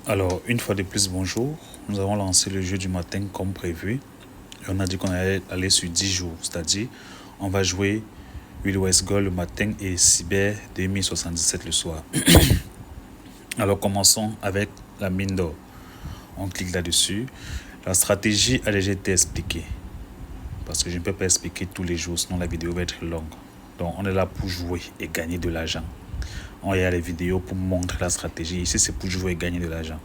Alors, une fois de plus, bonjour. Nous avons lancé le jeu du matin comme prévu. Et on a dit qu'on allait aller sur 10 jours. C'est-à-dire, on va jouer Will West Gold le matin et Cyber 2077 le soir. Alors, commençons avec la mine d'or. On clique là-dessus. La stratégie a déjà été expliquée. Parce que je ne peux pas expliquer tous les jours, sinon la vidéo va être longue. Donc, on est là pour jouer et gagner de l'argent. On regarde les vidéos pour montrer la stratégie. Ici, c'est pour jouer et gagner de l'argent.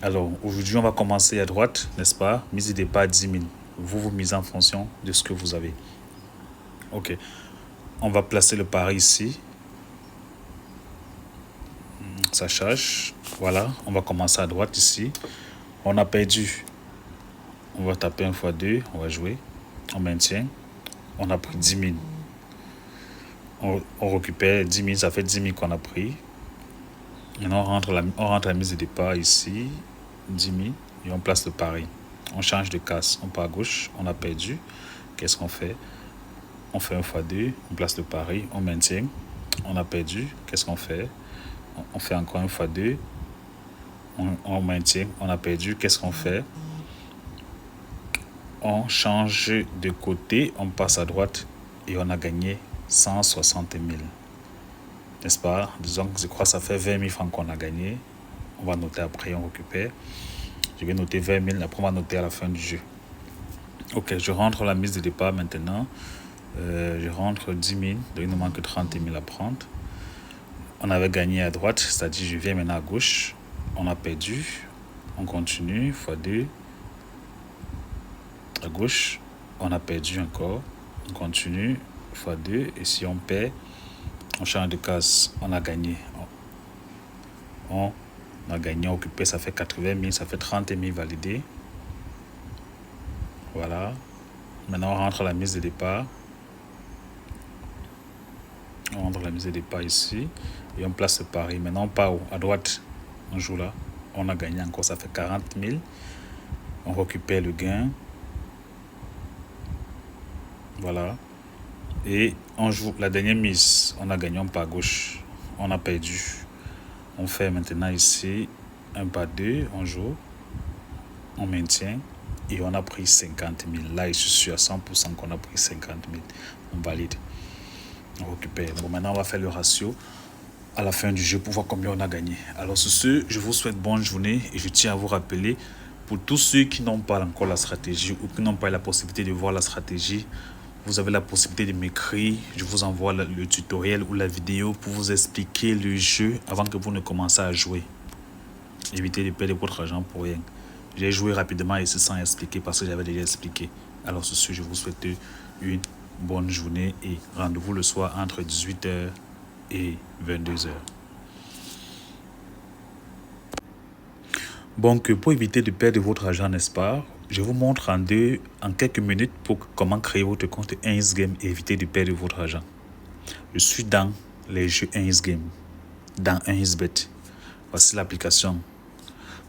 Alors, aujourd'hui, on va commencer à droite, n'est-ce pas? Mise de départ 10 000. Vous misez en fonction de ce que vous avez. Ok. On va placer le pari ici. Ça charge. Voilà. On va commencer à droite ici. On a perdu. On va taper 1 x 2. On va jouer. On maintient. On a pris 10 000. On récupère 10 000. Ça fait 10 000 qu'on a pris. Maintenant, on rentre la mise de départ ici. 10 000. Et on place le pari. On change de casse. On part à gauche. On a perdu. Qu'est-ce qu'on fait? On fait 1 x 2. On place le pari. On maintient. On a perdu. Qu'est-ce qu'on fait? On fait encore 1 x 2. On maintient. On a perdu. Qu'est-ce qu'on fait? On change de côté. On passe à droite. Et on a gagné 160 000. N'est-ce pas? Disons que je crois que ça fait 20 000 francs qu'on a gagné. On va noter après. On récupère. Je vais noter 20 000. Après, on va noter à la fin du jeu. Ok, je rentre la mise de départ maintenant. Je rentre 10 000. Donc, il nous manque 30 000 à prendre. On avait gagné à droite, c'est-à-dire je viens maintenant à gauche. On a perdu. On continue. x2. À gauche. On a perdu encore. On continue. x2. Et si on perd, on change de case. On a gagné. On a gagné, occupé, ça fait 80 000, ça fait 30 000 validés. Voilà. Maintenant, on rentre la mise de départ. On rentre la mise de départ ici. Et on place le pari. Maintenant, on part à droite. On joue là. On a gagné encore, ça fait 40 000. On récupère le gain. Voilà. Et on joue la dernière mise. On a gagné, on part à gauche. On a perdu. On fait maintenant ici 1 par 2. On joue. On maintient. Et on a pris 50 000. Là, je suis sûr à 100% qu'on a pris 50 000. On valide. On récupère. Bon, maintenant, on va faire le ratio à la fin du jeu pour voir combien on a gagné. Alors, sur ce, je vous souhaite bonne journée et je tiens à vous rappeler, pour tous ceux qui n'ont pas encore la stratégie ou qui n'ont pas la possibilité de voir la stratégie, vous avez la possibilité de m'écrire. Je vous envoie le tutoriel ou la vidéo pour vous expliquer le jeu avant que vous ne commencez à jouer. Évitez de perdre votre argent pour rien. J'ai joué rapidement et c'est sans expliquer parce que j'avais déjà expliqué. Alors sur ce, je vous souhaite une bonne journée et rendez-vous le soir entre 18h et 22h. Donc, pour éviter de perdre votre argent, n'est-ce pas, je vous montre en quelques minutes comment créer votre compte 1xGame et éviter de perdre votre argent. Je suis dans les jeux 1xGame, dans 1xBet. Voici l'application.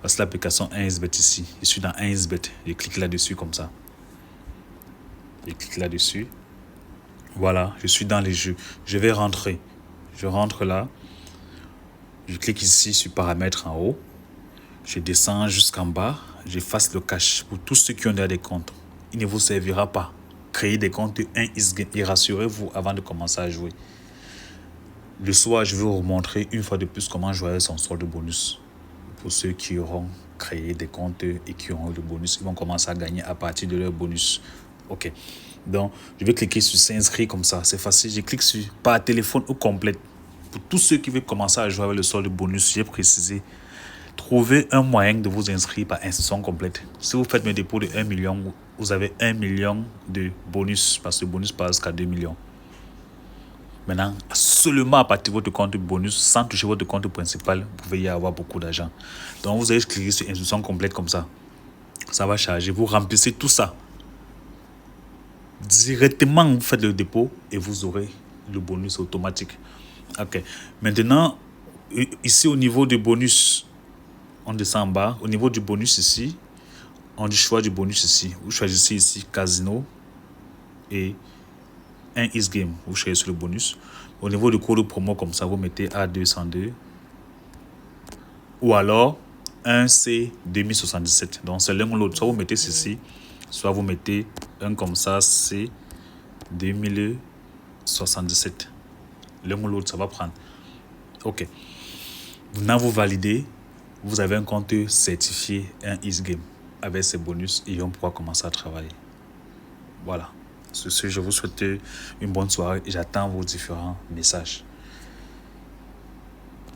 Voici l'application 1xBet ici. Je suis dans 1xBet. Je clique là-dessus comme ça. Je clique là-dessus. Voilà, je suis dans les jeux. Je vais rentrer. Je rentre là. Je clique ici sur paramètres en haut. Je descends jusqu'en bas. J'efface le cache pour tous ceux qui ont déjà des comptes. Il ne vous servira pas. Créez des comptes 1xGame et rassurez-vous avant de commencer à jouer. Le soir, je vais vous montrer une fois de plus comment jouer avec son solde bonus. Pour ceux qui auront créé des comptes et qui auront le bonus, ils vont commencer à gagner à partir de leur bonus. Ok. Donc, je vais cliquer sur s'inscrire comme ça. C'est facile. Je clique sur par téléphone ou complète. Pour tous ceux qui veulent commencer à jouer avec le solde bonus, j'ai précisé. Trouvez un moyen de vous inscrire par inscription complète. Si vous faites mes dépôts de 1 million, vous avez 1 million de bonus parce que le bonus passe jusqu'à 2 millions. Maintenant, seulement à partir de votre compte bonus, sans toucher votre compte principal, vous pouvez y avoir beaucoup d'argent. Donc, vous allez cliquer sur instruction complète comme ça. Ça va charger. Vous remplissez tout ça. Directement, vous faites le dépôt et vous aurez le bonus automatique. Ok. Maintenant, ici au niveau du bonus, on descend en bas. Au niveau du bonus ici, on dit choix du bonus ici. Vous choisissez ici casino et 1xGame. Vous choisissez le bonus. Au niveau du code promo, comme ça, vous mettez A202. Ou alors, un C 2077. Donc c'est l'un ou l'autre. Soit vous mettez ceci, soit vous mettez un comme ça C 2077. L'un ou l'autre, ça va prendre. Ok. Maintenant, vous validez. Vous avez un compte certifié, un EaseGame, avec ses bonus et on pourra commencer à travailler. Voilà. Sur ce, je vous souhaite une bonne soirée et j'attends vos différents messages.